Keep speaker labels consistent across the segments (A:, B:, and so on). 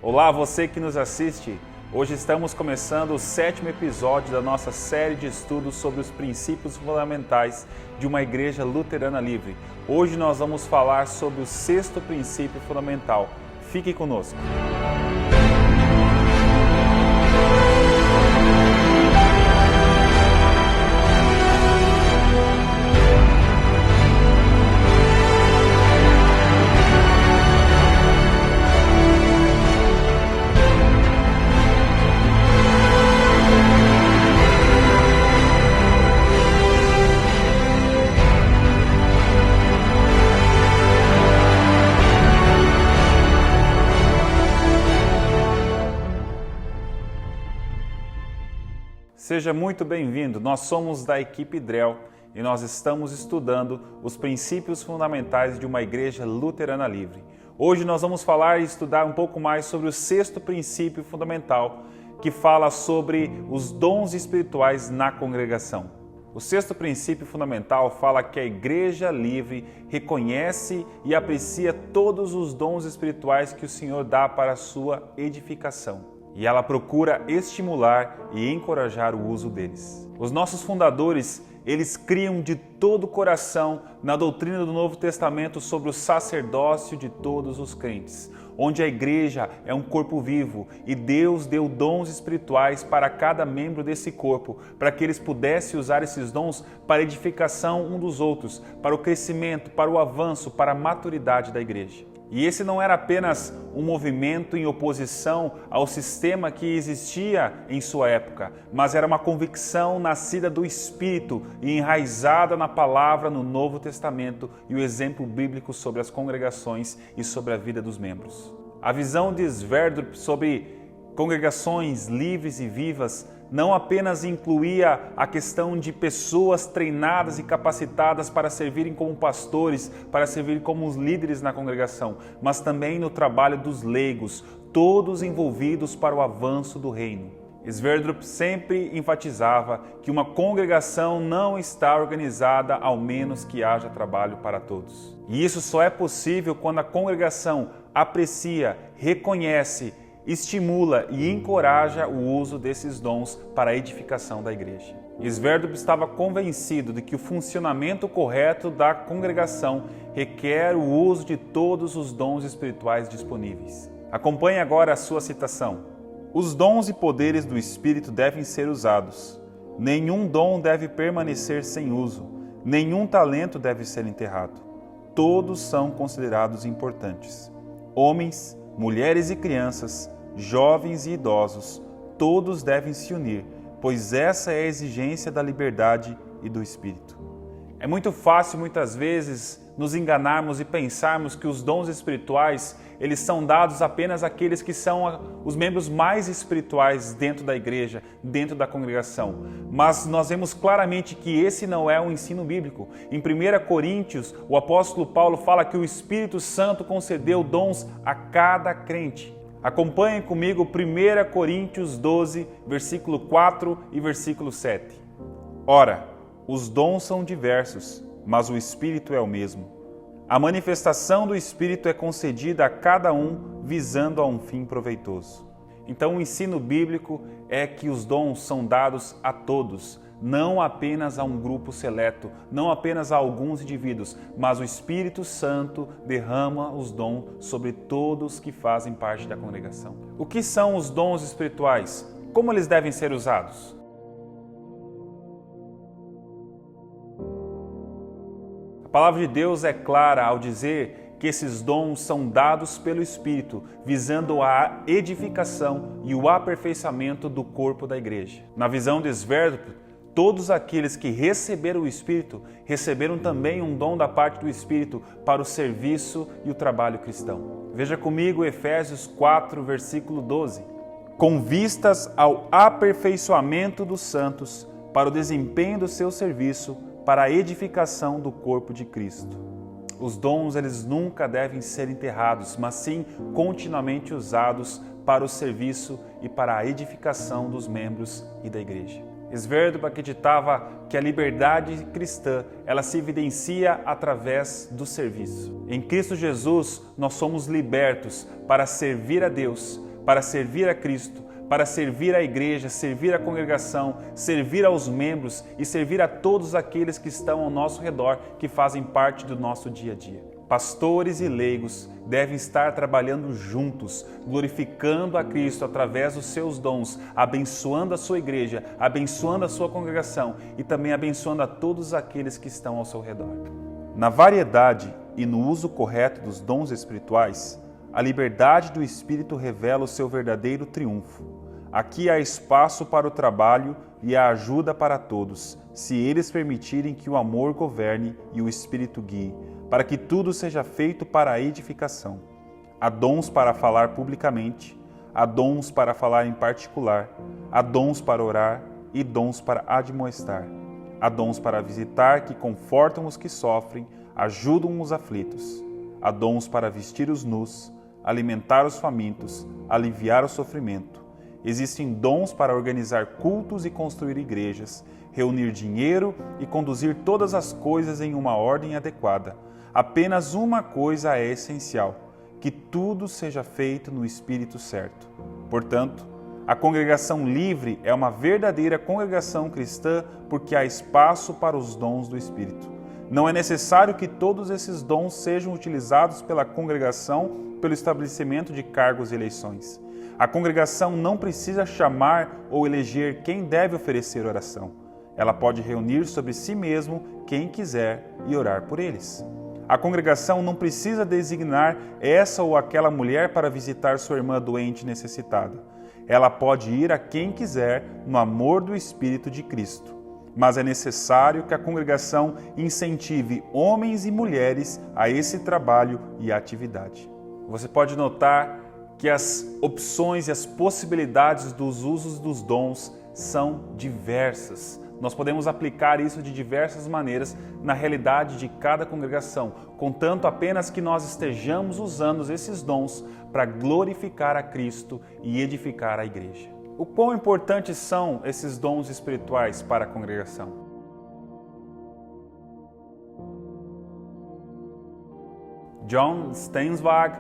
A: Olá, você que nos assiste. Hoje estamos começando o 7º episódio da nossa série de estudos sobre os princípios fundamentais de uma igreja luterana livre. Hoje nós vamos falar sobre o 6º princípio fundamental. Fique conosco. Seja muito bem-vindo, nós somos da equipe Drell e nós estamos estudando os princípios fundamentais de uma igreja luterana livre. Hoje nós vamos falar e estudar um pouco mais sobre o 6º princípio fundamental, que fala sobre os dons espirituais na congregação. O 6º princípio fundamental fala que a igreja livre reconhece e aprecia todos os dons espirituais que o Senhor dá para a sua edificação. E ela procura estimular e encorajar o uso deles. Os nossos fundadores, eles criam de todo o coração na doutrina do Novo Testamento sobre o sacerdócio de todos os crentes, onde a igreja é um corpo vivo e Deus deu dons espirituais para cada membro desse corpo, para que eles pudessem usar esses dons para a edificação um dos outros, para o crescimento, para o avanço, para a maturidade da igreja. E esse não era apenas um movimento em oposição ao sistema que existia em sua época, mas era uma convicção nascida do Espírito e enraizada na palavra no Novo Testamento e o exemplo bíblico sobre as congregações e sobre a vida dos membros. A visão de Sverdrup sobre congregações livres e vivas não apenas incluía a questão de pessoas treinadas e capacitadas para servirem como pastores, para servirem como os líderes na congregação, mas também no trabalho dos leigos, todos envolvidos para o avanço do reino. Sverdrup sempre enfatizava que uma congregação não está organizada ao menos que haja trabalho para todos. E isso só é possível quando a congregação aprecia, reconhece, estimula e encoraja o uso desses dons para a edificação da igreja. Sverdrup estava convencido de que o funcionamento correto da congregação requer o uso de todos os dons espirituais disponíveis. Acompanhe agora a sua citação. Os dons e poderes do Espírito devem ser usados. Nenhum dom deve permanecer sem uso. Nenhum talento deve ser enterrado. Todos são considerados importantes. Homens, mulheres e crianças, jovens e idosos, todos devem se unir, pois essa é a exigência da liberdade e do Espírito. É muito fácil, muitas vezes, nos enganarmos e pensarmos que os dons espirituais, eles são dados apenas àqueles que são os membros mais espirituais dentro da igreja, dentro da congregação. Mas nós vemos claramente que esse não é o ensino bíblico. Em 1 Coríntios, o apóstolo Paulo fala que o Espírito Santo concedeu dons a cada crente. Acompanhem comigo 1 Coríntios 12, versículo 4 e versículo 7. Ora, os dons são diversos, mas o Espírito é o mesmo. A manifestação do Espírito é concedida a cada um visando a um fim proveitoso. Então o ensino bíblico é que os dons são dados a todos, não apenas a um grupo seleto, não apenas a alguns indivíduos, mas o Espírito Santo derrama os dons sobre todos que fazem parte da congregação. O que são os dons espirituais? Como eles devem ser usados? A palavra de Deus é clara ao dizer que esses dons são dados pelo Espírito, visando a edificação e o aperfeiçoamento do corpo da igreja. Na visão de Sverdrup, todos aqueles que receberam o Espírito, receberam também um dom da parte do Espírito para o serviço e o trabalho cristão. Veja comigo Efésios 4, versículo 12. Com vistas ao aperfeiçoamento dos santos, para o desempenho do seu serviço, para a edificação do corpo de Cristo. Os dons, eles nunca devem ser enterrados, mas sim continuamente usados para o serviço e para a edificação dos membros e da igreja. Sverdrup acreditava que a liberdade cristã, ela se evidencia através do serviço. Em Cristo Jesus, nós somos libertos para servir a Deus, para servir a Cristo, para servir a igreja, servir a congregação, servir aos membros e servir a todos aqueles que estão ao nosso redor, que fazem parte do nosso dia a dia. Pastores e leigos devem estar trabalhando juntos, glorificando a Cristo através dos seus dons, abençoando a sua igreja, abençoando a sua congregação e também abençoando a todos aqueles que estão ao seu redor. Na variedade e no uso correto dos dons espirituais, a liberdade do Espírito revela o seu verdadeiro triunfo. Aqui há espaço para o trabalho e a ajuda para todos, se eles permitirem que o amor governe e o Espírito guie, para que tudo seja feito para a edificação. Há dons para falar publicamente, há dons para falar em particular, há dons para orar e dons para admoestar. Há dons para visitar que confortam os que sofrem, ajudam os aflitos. Há dons para vestir os nus, alimentar os famintos, aliviar o sofrimento. Existem dons para organizar cultos e construir igrejas, reunir dinheiro e conduzir todas as coisas em uma ordem adequada. Apenas uma coisa é essencial: que tudo seja feito no Espírito certo. Portanto, a congregação livre é uma verdadeira congregação cristã porque há espaço para os dons do Espírito. Não é necessário que todos esses dons sejam utilizados pela congregação pelo estabelecimento de cargos e eleições. A congregação não precisa chamar ou eleger quem deve oferecer oração. Ela pode reunir sobre si mesmo quem quiser e orar por eles. A congregação não precisa designar essa ou aquela mulher para visitar sua irmã doente e necessitada. Ela pode ir a quem quiser no amor do Espírito de Cristo. Mas é necessário que a congregação incentive homens e mulheres a esse trabalho e atividade. Você pode notar que as opções e as possibilidades dos usos dos dons são diversas. Nós podemos aplicar isso de diversas maneiras na realidade de cada congregação, contanto apenas que nós estejamos usando esses dons para glorificar a Cristo e edificar a igreja. O quão importantes são esses dons espirituais para a congregação? John Steinswag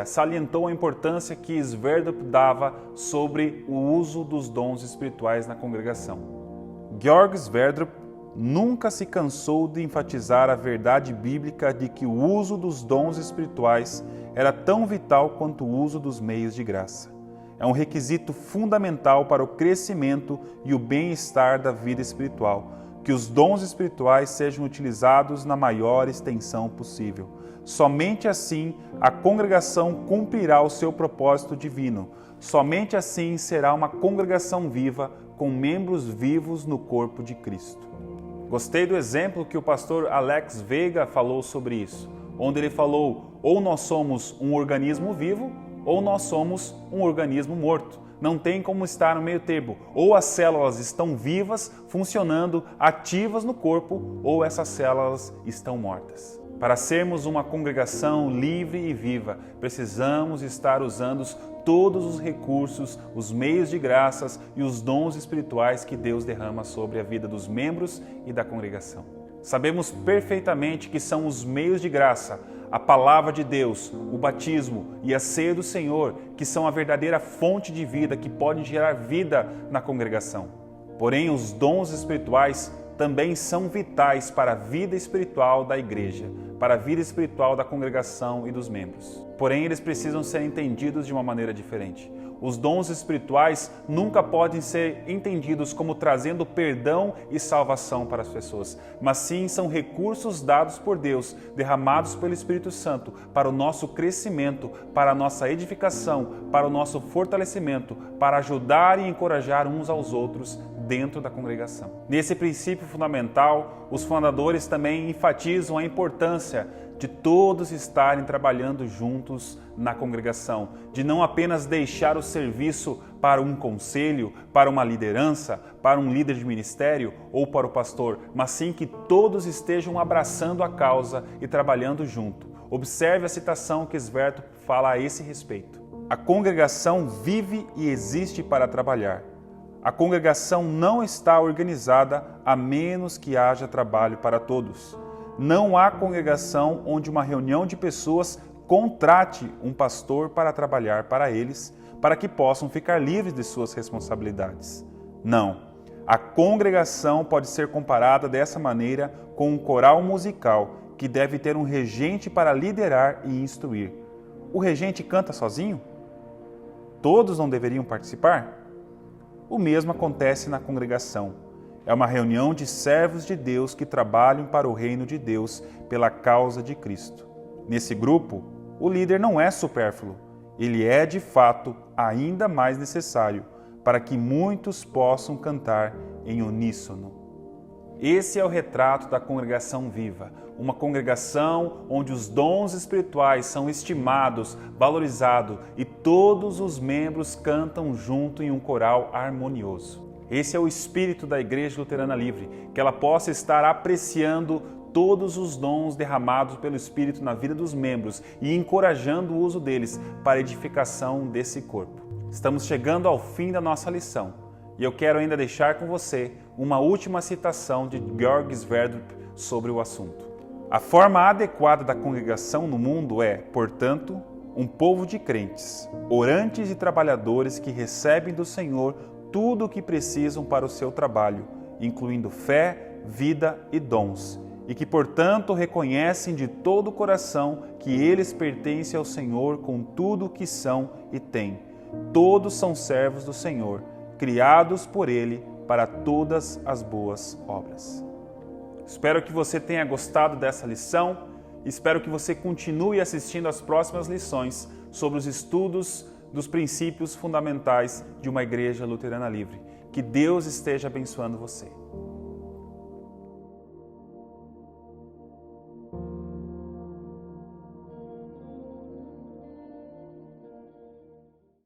A: salientou a importância que Sverdrup dava sobre o uso dos dons espirituais na congregação. Georg Sverdrup nunca se cansou de enfatizar a verdade bíblica de que o uso dos dons espirituais era tão vital quanto o uso dos meios de graça. É um requisito fundamental para o crescimento e o bem-estar da vida espiritual, que os dons espirituais sejam utilizados na maior extensão possível. Somente assim a congregação cumprirá o seu propósito divino. Somente assim será uma congregação viva, com membros vivos no corpo de Cristo. Gostei do exemplo que o pastor Alex Veiga falou sobre isso, onde ele falou: ou nós somos um organismo vivo, ou nós somos um organismo morto. Não tem como estar no meio termo. Ou as células estão vivas, funcionando, ativas no corpo, ou essas células estão mortas. Para sermos uma congregação livre e viva, precisamos estar usando todos os recursos, os meios de graças e os dons espirituais que Deus derrama sobre a vida dos membros e da congregação. Sabemos perfeitamente que são os meios de graça, a palavra de Deus, o batismo e a ceia do Senhor, que são a verdadeira fonte de vida que podem gerar vida na congregação. Porém, os dons espirituais também são vitais para a vida espiritual da igreja, para a vida espiritual da congregação e dos membros. Porém, eles precisam ser entendidos de uma maneira diferente. Os dons espirituais nunca podem ser entendidos como trazendo perdão e salvação para as pessoas, mas sim são recursos dados por Deus, derramados pelo Espírito Santo para o nosso crescimento, para a nossa edificação, para o nosso fortalecimento, para ajudar e encorajar uns aos outros dentro da congregação. Nesse princípio fundamental, os fundadores também enfatizam a importância de todos estarem trabalhando juntos na congregação, de não apenas deixar o serviço para um conselho, para uma liderança, para um líder de ministério ou para o pastor, mas sim que todos estejam abraçando a causa e trabalhando junto. Observe a citação que Sverdrup fala a esse respeito. A congregação vive e existe para trabalhar. A congregação não está organizada a menos que haja trabalho para todos. Não há congregação onde uma reunião de pessoas contrate um pastor para trabalhar para eles, para que possam ficar livres de suas responsabilidades. Não. A congregação pode ser comparada dessa maneira com um coral musical que deve ter um regente para liderar e instruir. O regente canta sozinho? Todos não deveriam participar? O mesmo acontece na congregação. É uma reunião de servos de Deus que trabalham para o reino de Deus pela causa de Cristo. Nesse grupo, o líder não é supérfluo. Ele é, de fato, ainda mais necessário para que muitos possam cantar em uníssono. Esse é o retrato da congregação viva, uma congregação onde os dons espirituais são estimados, valorizados e todos os membros cantam junto em um coral harmonioso. Esse é o espírito da Igreja Luterana Livre, que ela possa estar apreciando todos os dons derramados pelo Espírito na vida dos membros e encorajando o uso deles para a edificação desse corpo. Estamos chegando ao fim da nossa lição e eu quero ainda deixar com você uma última citação de Georg Sverdrup sobre o assunto. A forma adequada da congregação no mundo é, portanto, um povo de crentes, orantes e trabalhadores que recebem do Senhor tudo o que precisam para o seu trabalho, incluindo fé, vida e dons, e que, portanto, reconhecem de todo o coração que eles pertencem ao Senhor com tudo o que são e têm. Todos são servos do Senhor, criados por Ele para todas as boas obras. Espero que você tenha gostado dessa lição. Espero que você continue assistindo às próximas lições sobre os estudos dos princípios fundamentais de uma igreja luterana livre. Que Deus esteja abençoando você.